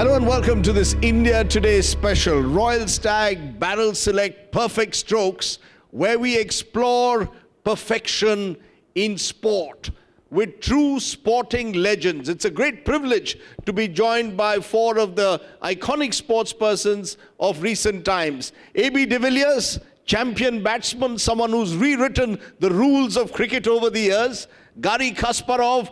Hello and welcome to this India Today special, Royal Stag Barrel Select Perfect Strokes, where we explore perfection in sport with true sporting legends. It's a great privilege to be joined by four of the iconic sportspersons of recent times. A.B. de Villiers, champion batsman, someone who's rewritten the rules of cricket over the years. Garry Kasparov,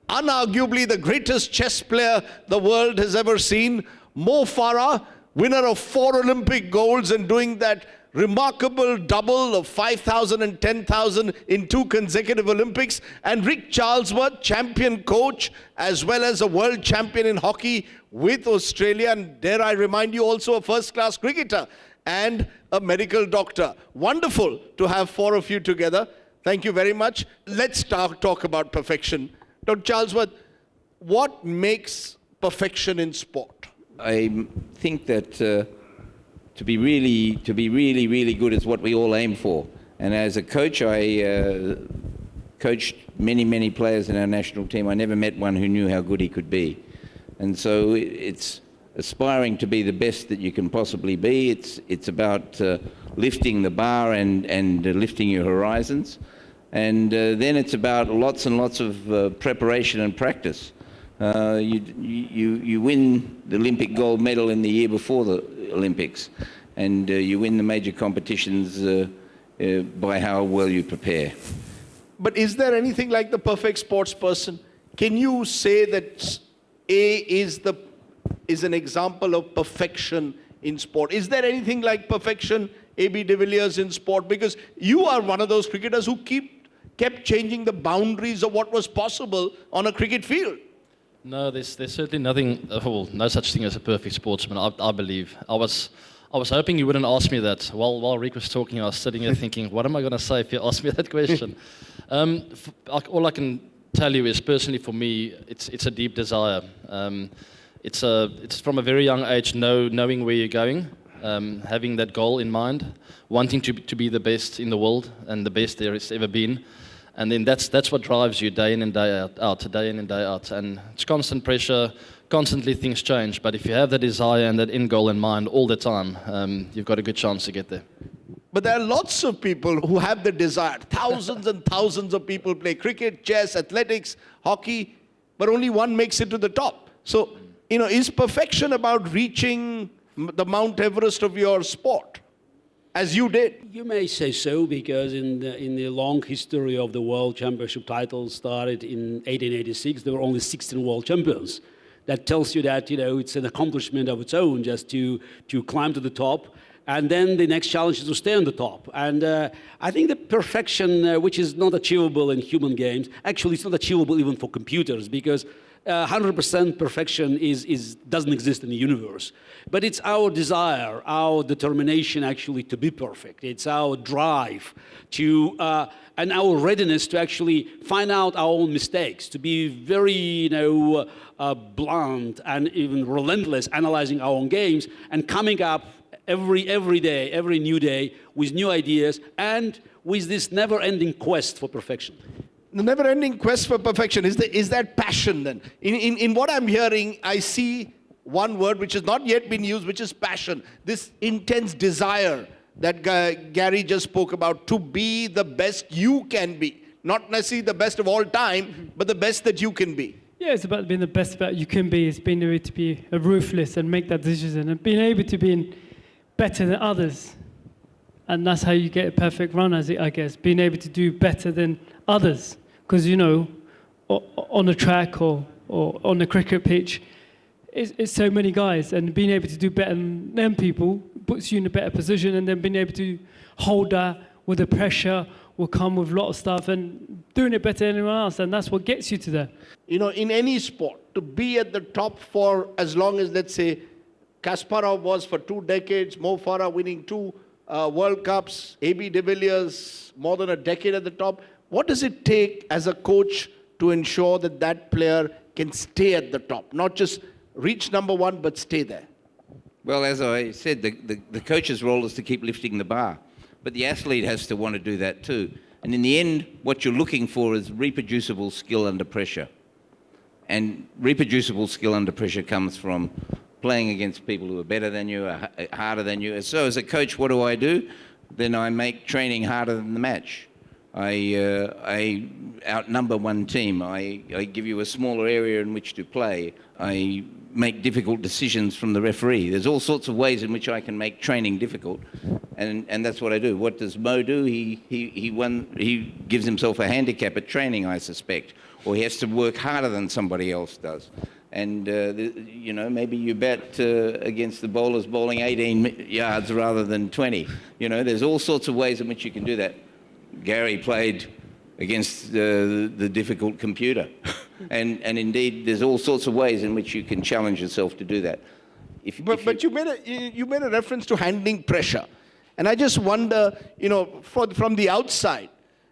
unarguably the greatest chess player the world has ever seen. Mo Farah, winner of 4 Olympic golds and doing that remarkable double of 5,000 and 10,000 in 2 consecutive Olympics. And Rick Charlesworth, champion coach, as well as a world champion in hockey with Australia. And dare I remind you, also a first-class cricketer and a medical doctor. Wonderful to have 4 of you together. Thank you very much. Let's talk about perfection. Dr. Charlesworth, what makes perfection in sport? I think that to be really good is what we all aim for. And as a coach, I coached many players in our national team. I never met one who knew how good he could be. And so it's aspiring to be the best that you can possibly be. It's about lifting the bar and lifting your horizons. And then it's about lots and lots of preparation and practice. You win the Olympic gold medal in the year before the Olympics, and you win the major competitions by how well you prepare. But is there anything like the perfect sports person? Can you say that A is an example of perfection in sport? Is there anything like perfection, A.B. de Villiers, in sport? Because you are one of those cricketers who kept changing the boundaries of what was possible on a cricket field. No, there's certainly nothing, no such thing as a perfect sportsman, I believe. I was hoping you wouldn't ask me that. While Rick was talking, I was sitting here thinking, what am I going to say if you ask me that question? All I can tell you is, personally for me, it's a deep desire. It's from a very young age, knowing where you're going, having that goal in mind, wanting to be the best in the world and the best there has ever been. And then that's what drives you day in and day out. And it's constant pressure, constantly things change. But if you have the desire and that end goal in mind all the time, you've got a good chance to get there. But there are lots of people who have the desire. Thousands and thousands of people play cricket, chess, athletics, hockey, but only one makes it to the top. So, is perfection about reaching the Mount Everest of your sport, as you did? You may say so, because in the long history of the World Championship titles started in 1886, there were only 16 world champions. That tells you that it's an accomplishment of its own just to climb to the top. And then the next challenge is to stay on the top. And I think the perfection, which is not achievable in human games, actually it's not achievable even for computers, because 100% perfection doesn't exist in the universe. But it's our desire, our determination actually to be perfect. It's our drive and our readiness to actually find out our own mistakes, to be very, blunt and even relentless, analyzing our own games and coming up every day, every new day with new ideas and with this never-ending quest for perfection. The never-ending quest for perfection, is that passion then? In what I'm hearing, I see one word which has not yet been used, which is passion. This intense desire that Garry just spoke about, to be the best you can be. Not necessarily the best of all time, but the best that you can be. Yeah, it's about being the best that you can be. It's being able to be ruthless and make that decision, and being able to be better than others. And that's how you get a perfect run, I guess. Being able to do better than others. Because, on a track or on a cricket pitch, it's so many guys. And being able to do better than them people puts you in a better position. And then being able to hold that with the pressure will come with a lot of stuff. And doing it better than anyone else. And that's what gets you to there. In any sport, to be at the top for as long as, let's say, Kasparov was for 2 decades, Mo Farah winning 2 World Cups, A.B. de Villiers more than a decade at the top. What does it take as a coach to ensure that player can stay at the top, not just reach number 1, but stay there? Well, as I said, the coach's role is to keep lifting the bar, but the athlete has to want to do that too. And in the end, what you're looking for is reproducible skill under pressure. and reproducible skill under pressure comes from playing against people who are better than you, are harder than you. So as a coach, what do? Then I make training harder than the match. I outnumber one team. I give you a smaller area in which to play. I make difficult decisions from the referee. There's all sorts of ways in which I can make training difficult, and that's what I do. What does Mo do? He gives himself a handicap at training, I suspect, or he has to work harder than somebody else does. And you know, maybe you bet against the bowlers bowling 18 yards rather than 20. You know, there's all sorts of ways in which you can do that. Gary played against the difficult computer. and indeed, there's all sorts of ways in which you can challenge yourself to do that. But you made a reference to handling pressure. And I just wonder, you know, from the outside,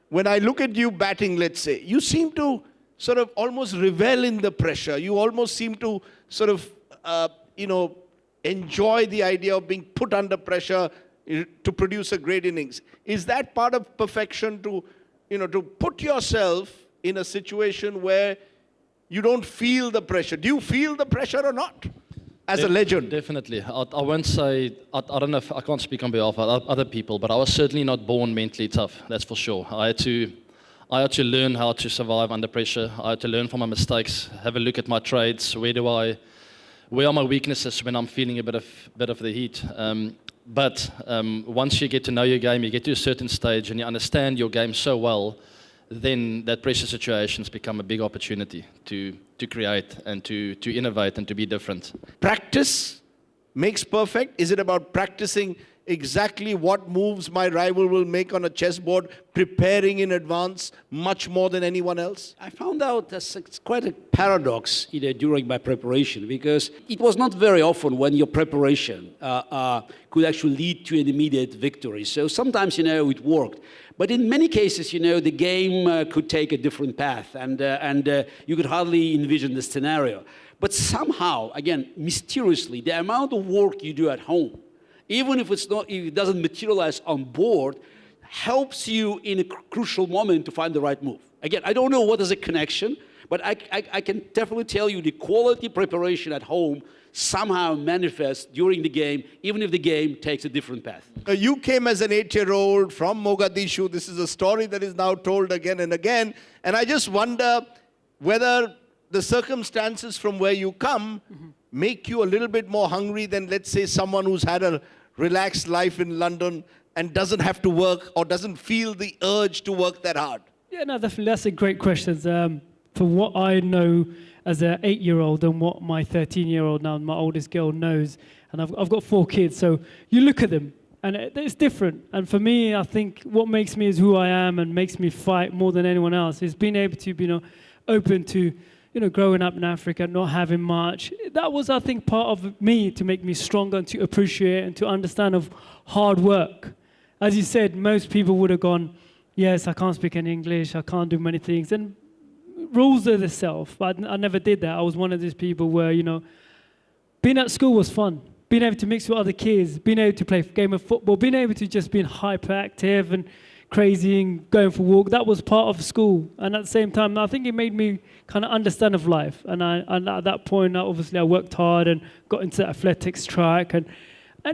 when I look at you batting, let's say, you seem to sort of almost revel in the pressure. You almost seem to sort of, you know, enjoy the idea of being put under pressure to produce a great innings. Is that part of perfection, to, you know, to put yourself in a situation where you don't feel the pressure? Do you feel the pressure or not as a legend? Definitely. I won't say, I don't know if, I can't speak on behalf of other people, but I was certainly not born mentally tough, that's for sure. I had to learn how to survive under pressure. I had to learn from my mistakes, have a look at my trades. Where are my weaknesses when I'm feeling a bit of the heat? But once you get to know your game, you get to a certain stage and you understand your game so well, then that pressure situations become a big opportunity to create and to innovate and to be different. Practice makes perfect. Is it about practicing exactly what moves my rival will make on a chessboard, preparing in advance much more than anyone else? I found out it's quite a paradox, you know, during my preparation, because it was not very often when your preparation could actually lead to an immediate victory. So sometimes, you know, it worked. But in many cases, you know, the game could take a different path, and you could hardly envision the scenario. But somehow, again, mysteriously, the amount of work you do at home, even if it doesn't materialize on board, helps you in a crucial moment to find the right move. Again, I don't know what is a connection, but I can definitely tell you the quality preparation at home somehow manifests during the game, even if the game takes a different path. You came as an 8-year-old from Mogadishu. This is a story that is now told again and again. And I just wonder whether the circumstances from where you come make you a little bit more hungry than, let's say, someone who's had a relaxed life in London and doesn't have to work or doesn't feel the urge to work that hard. Yeah, no, definitely. That's a great question. From what I know as an 8-year-old and what my 13-year-old now, my oldest girl, knows, and I've got 4 kids, so you look at them, and it's different. And for me, I think what makes me is who I am and makes me fight more than anyone else is being able to be, you know, open to, you know, growing up in Africa, not having much. That was, I think, part of me to make me stronger and to appreciate and to understand of hard work. As you said, most people would have gone, yes, I can't speak any English, I can't do many things. And rules are the self, but I never did that. I was one of these people where, you know, being at school was fun. Being able to mix with other kids, being able to play a game of football, being able to just be hyperactive and crazy and going for a walk, that was part of school. And at the same time, I think it made me kind of understand of life. And at that point, obviously, I worked hard and got into the athletics track and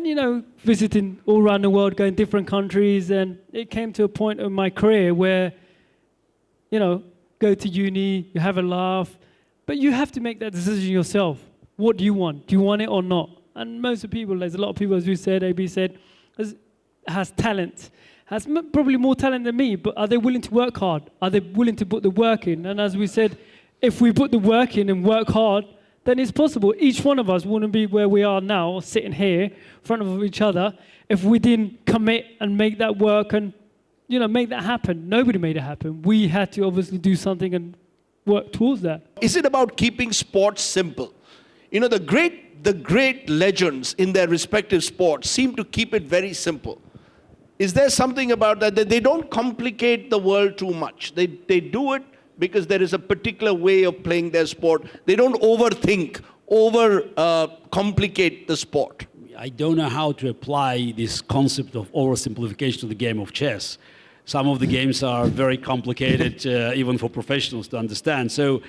you know, visiting all around the world, going different countries. And it came to a point in my career where, you know, go to uni, you have a laugh, but you have to make that decision yourself. What do you want? Do you want it or not? And most of the people, there's a lot of people, as you said, AB said, has talent, has probably more talent than me, but are they willing to work hard? Are they willing to put the work in? And as we said, if we put the work in and work hard, then it's possible. Each one of us wouldn't be where we are now, sitting here in front of each other, if we didn't commit and make that work and, you know, make that happen. Nobody made it happen. We had to obviously do something and work towards that. Is it about keeping sports simple? You know, the great legends in their respective sports seem to keep it very simple. Is there something about that they don't complicate the world too much? They do it because there is a particular way of playing their sport. They don't overthink, complicate the sport. I don't know how to apply this concept of oversimplification to the game of chess. Some of the games are very complicated, even for professionals to understand. So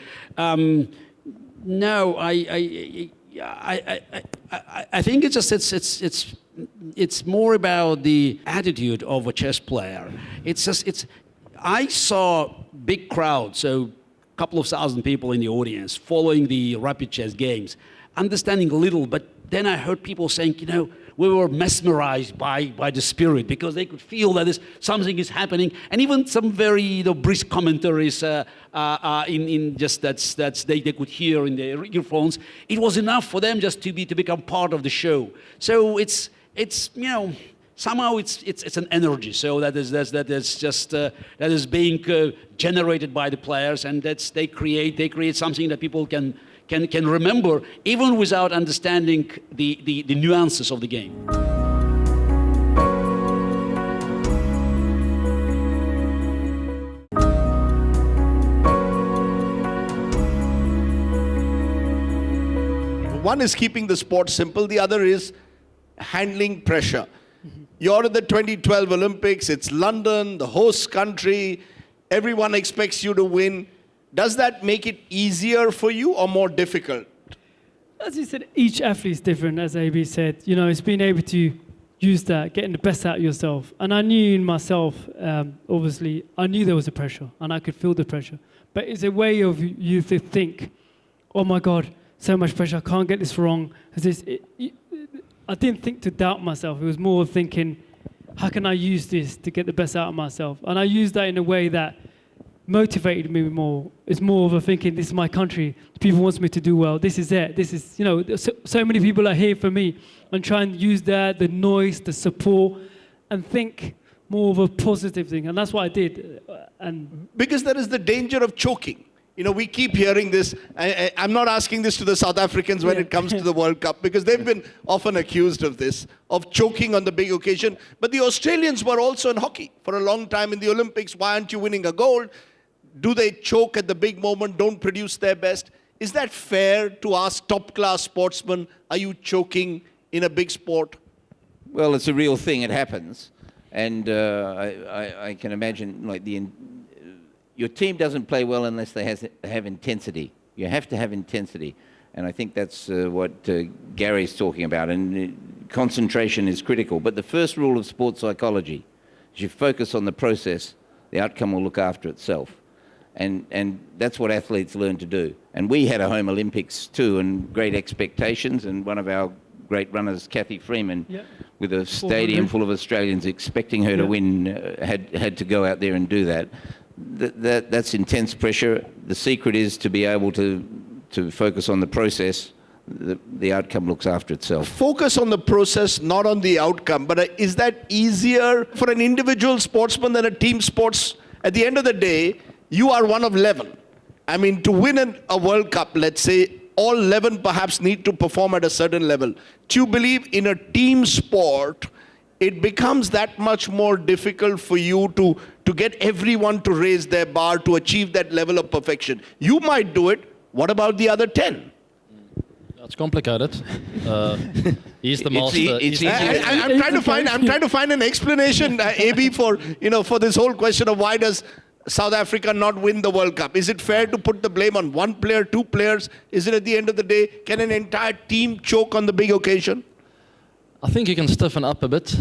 No, I think it's more about the attitude of a chess player. I saw big crowds, so a couple of thousand people in the audience following the rapid chess games, understanding little, but then I heard people saying, we were mesmerized by the spirit because they could feel that something is happening, and even some very brisk commentaries in just that's they could hear in their earphones. It was enough for them just to become part of the show. So it's somehow it's an energy. So that is being generated by the players, and they create something that people can remember, even without understanding the nuances of the game. One is keeping the sport simple, the other is handling pressure. You're at the 2012 Olympics, it's London, the host country, everyone expects you to win. Does that make it easier for you or more difficult? As you said, each athlete is different, as AB said. It's being able to use that, getting the best out of yourself. And I knew in myself, obviously, I knew there was a pressure, and I could feel the pressure. But it's a way of you to think, oh my God, so much pressure, I can't get this wrong. I didn't think to doubt myself. It was more of thinking, how can I use this to get the best out of myself? And I used that in a way that motivated me more. It's more of a thinking, this is my country, people wants me to do well, this is it, this is, so many people are here for me, and try and use that, the noise, the support, and think more of a positive thing, and that's what I did. And because there is the danger of choking. We keep hearing this. I'm not asking this to the South Africans when it comes to the World Cup, because they've been often accused of this, of choking on the big occasion. But the Australians were also in hockey for a long time in the Olympics. Why aren't you winning a gold? Do they choke at the big moment, don't produce their best? Is that fair to ask top-class sportsmen, are you choking in a big sport? Well, it's a real thing. It happens. And I can imagine, your team doesn't play well unless they have intensity. You have to have intensity. And I think that's what Gary's talking about. And concentration is critical. But the first rule of sports psychology is you focus on the process, the outcome will look after itself. And that's what athletes learn to do. And we had a home Olympics too, and great expectations. And one of our great runners, Kathy Freeman, with a stadium full of Australians expecting her to win, had to go out there and do that. That's intense pressure. The secret is to be able to focus on the process. The outcome looks after itself. Focus on the process, not on the outcome. But is that easier for an individual sportsman than a team sports? At the end of the day, you are one of 11. I mean, to win a World Cup, let's say, all 11 perhaps need to perform at a certain level. Do you believe in a team sport, it becomes that much more difficult for you to get everyone to raise their bar to achieve that level of perfection? You might do it. What about the other 10? It's complicated. He's the master. I'm trying to find an explanation, AB, for this whole question of why does South Africa not win the World Cup? Is it fair to put the blame on one player, two players? Is it at the end of the day, can an entire team choke on the big occasion? I think you can stiffen up a bit.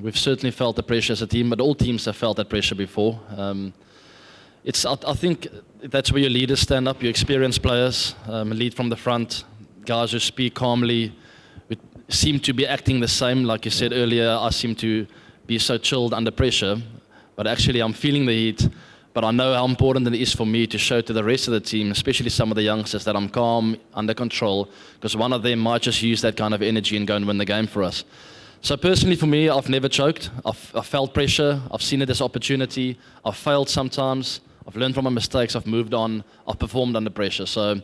We've certainly felt the pressure as a team, but all teams have felt that pressure before. I think that's where your leaders stand up, your experienced players, lead from the front, guys who speak calmly, who seem to be acting the same. Like you said earlier, I seem to be so chilled under pressure, but actually I'm feeling the heat. But I know how important it is for me to show to the rest of the team, especially some of the youngsters, that I'm calm, under control, because one of them might just use that kind of energy and go and win the game for us. So personally for me, I've never choked. I've felt pressure. I've seen it as opportunity. I've failed sometimes. I've learned from my mistakes. I've moved on. I've performed under pressure. So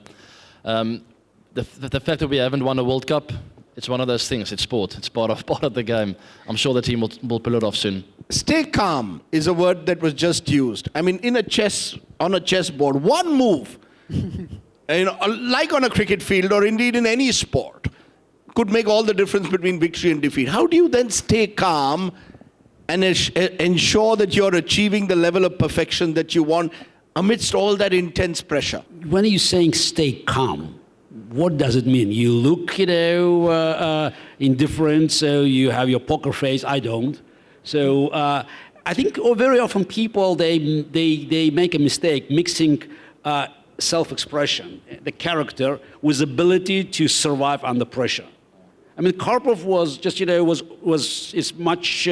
the fact that we haven't won a World Cup, it's one of those things. It's sport. It's part of the game. I'm sure the team will pull it off soon. Stay calm is a word that was just used. I mean, on a chessboard, one move, like on a cricket field or indeed in any sport, could make all the difference between victory and defeat. How do you then stay calm and ensure that you're achieving the level of perfection that you want amidst all that intense pressure? When you're saying stay calm, what does it mean? You look, indifferent, so you have your poker face. I don't. So I think very often people, they make a mistake mixing self-expression, the character, with ability to survive under pressure. I mean, Karpov was just, is much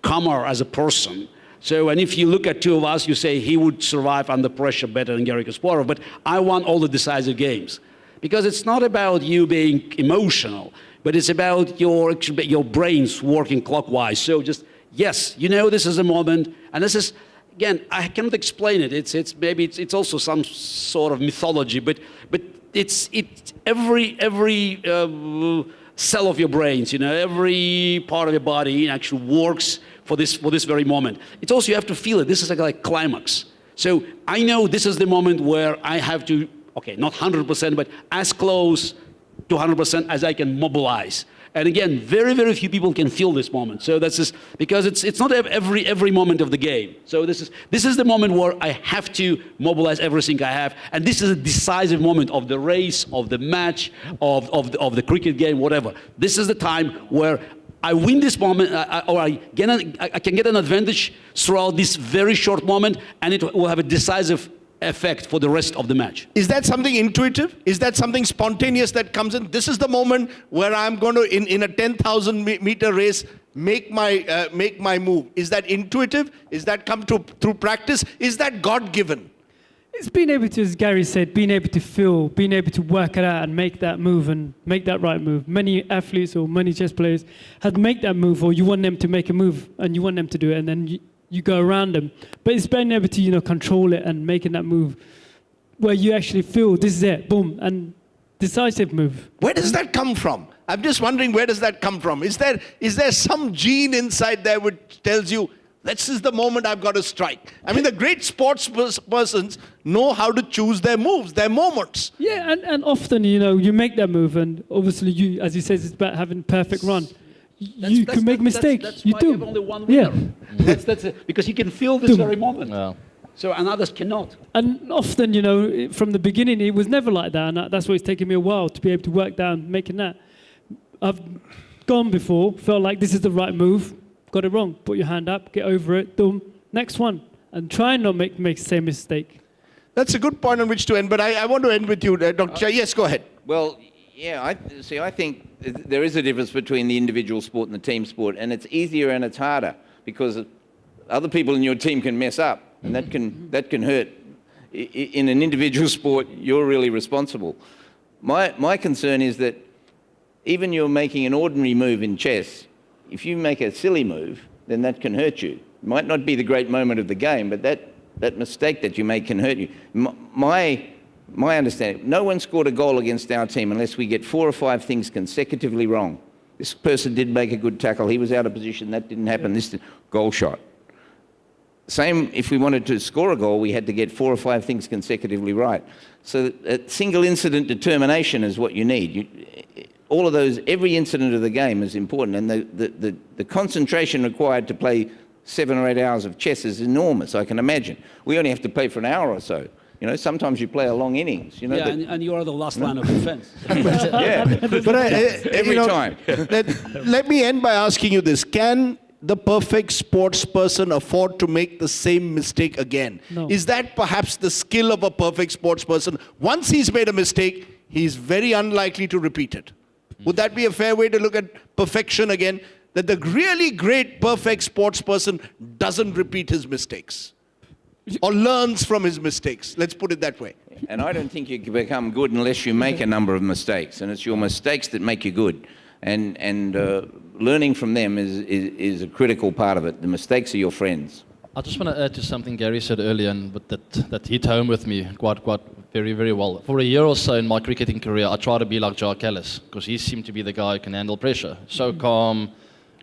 calmer as a person. So, and if you look at two of us, you say he would survive under pressure better than Garry Kasparov. But I won all the decisive games. Because it's not about you being emotional, but it's about your brains working clockwise. So just, yes, this is a moment, and this is, again, I cannot explain it. It's also some sort of mythology, but it's every cell of your brains, every part of your body actually works for this very moment. It's also, you have to feel it. This is like climax. So I know this is the moment where I have to, okay, not 100%, but as close to 100% as I can mobilize. And again, very, very few people can feel this moment. So that's just, because it's not every moment of the game. So this is the moment where I have to mobilize everything I have. And this is a decisive moment of the race, of the match, of the cricket game, whatever. This is the time where I win this moment, or I can get an advantage throughout this very short moment, and it will have a decisive effect for the rest of the match. Is that something intuitive? Is that something spontaneous that comes in? This is the moment where I'm going to, in a 10,000 meter race, make my move. Is that intuitive? Is that come through practice? Is that God-given? It's being able to, as Gary said, being able to feel, being able to work it out and make that move and make that right move. Many athletes or many chess players had to make that move, or you want them to make a move and you want them to do it, and then you go around them. But it's being able to, control it and making that move where you actually feel this is it, boom, and decisive move. Where does that come from? I'm just wondering, where does that come from? Is there some gene inside there which tells you, this is the moment I've got to strike? I mean, the great sports persons know how to choose their moves, their moments. Yeah, and often, you make that move, and obviously you, as you said, it's about having perfect run. You can make mistakes. That's you why do. You have only one winner. Yeah. That's it. Because you can feel this very moment. Yeah. So, and others cannot. And often, from the beginning, it was never like that. And that's why it's taken me a while to be able to work down making that. I've gone before, felt like this is the right move, got it wrong. Put your hand up, get over it, boom, next one. And try and not make the same mistake. That's a good point on which to end, but I want to end with you, Dr. Shah. Yes, go ahead. Well, yeah, I think there is a difference between the individual sport and the team sport, and it's easier and it's harder because other people in your team can mess up, and that can hurt. In an individual sport, you're really responsible. My concern is that even you're making an ordinary move in chess, if you make a silly move, then that can hurt you. It might not be the great moment of the game, but that mistake that you make can hurt you. My understanding, no one scored a goal against our team unless we get 4 or 5 things consecutively wrong. This person did make a good tackle, he was out of position, that didn't happen, this goal shot. Same, if we wanted to score a goal, we had to get 4 or 5 things consecutively right. So a single incident determination is what you need. All of those, every incident of the game is important, and the concentration required to play 7 or 8 hours of chess is enormous, I can imagine. We only have to play for an hour or so. Sometimes you play a long innings. Yeah, and you are the last line of defense. Yeah, But every time. Let me end by asking you this. Can the perfect sports person afford to make the same mistake again? No. Is that perhaps the skill of a perfect sports person? Once he's made a mistake, he's very unlikely to repeat it. Would that be a fair way to look at perfection again? That the really great, perfect sports person doesn't repeat his mistakes or learns from his mistakes. Let's put it that way. And I don't think you can become good unless you make a number of mistakes, and it's your mistakes that make you good. And learning from them is a critical part of it. The mistakes are your friends. I just want to add to something Gary said earlier, and that hit home with me quite very, very well. For a year or so in my cricketing career, I tried to be like Jacques Kallis, because he seemed to be the guy who can handle pressure. So calm,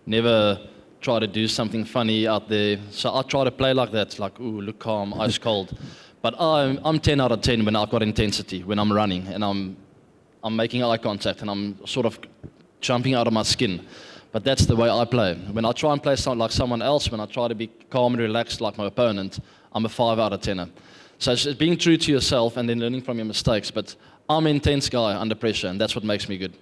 never try to do something funny out there. So I try to play like that, like, ooh, look calm, ice cold. But I'm 10 out of 10 when I've got intensity, when I'm running and I'm making eye contact and I'm sort of jumping out of my skin. But that's the way I play. When I try and play like someone else, when I try to be calm and relaxed like my opponent, I'm a 5 out of 10. So it's being true to yourself and then learning from your mistakes. But I'm an intense guy under pressure, and that's what makes me good.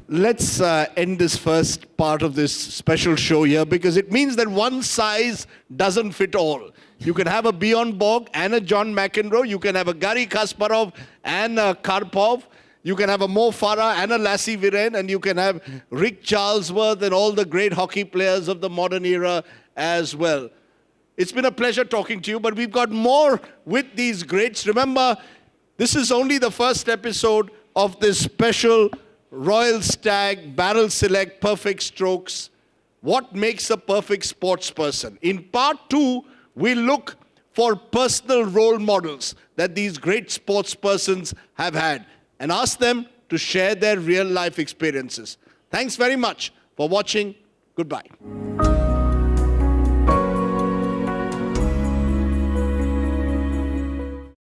Let's end this first part of this special show here, because it means that one size doesn't fit all. You can have a Bjorn Borg and a John McEnroe. You can have a Garry Kasparov and a Karpov. You can have a Mo Farah and a Lassie Viren, and you can have Rick Charlesworth and all the great hockey players of the modern era as well. It's been a pleasure talking to you, but we've got more with these greats. Remember, this is only the first episode of this special Royal Stag Barrel Select Perfect Strokes. What makes a perfect sports person? In part 2, we look for personal role models that these great sports persons have had and ask them to share their real life experiences. Thanks very much for watching. Goodbye.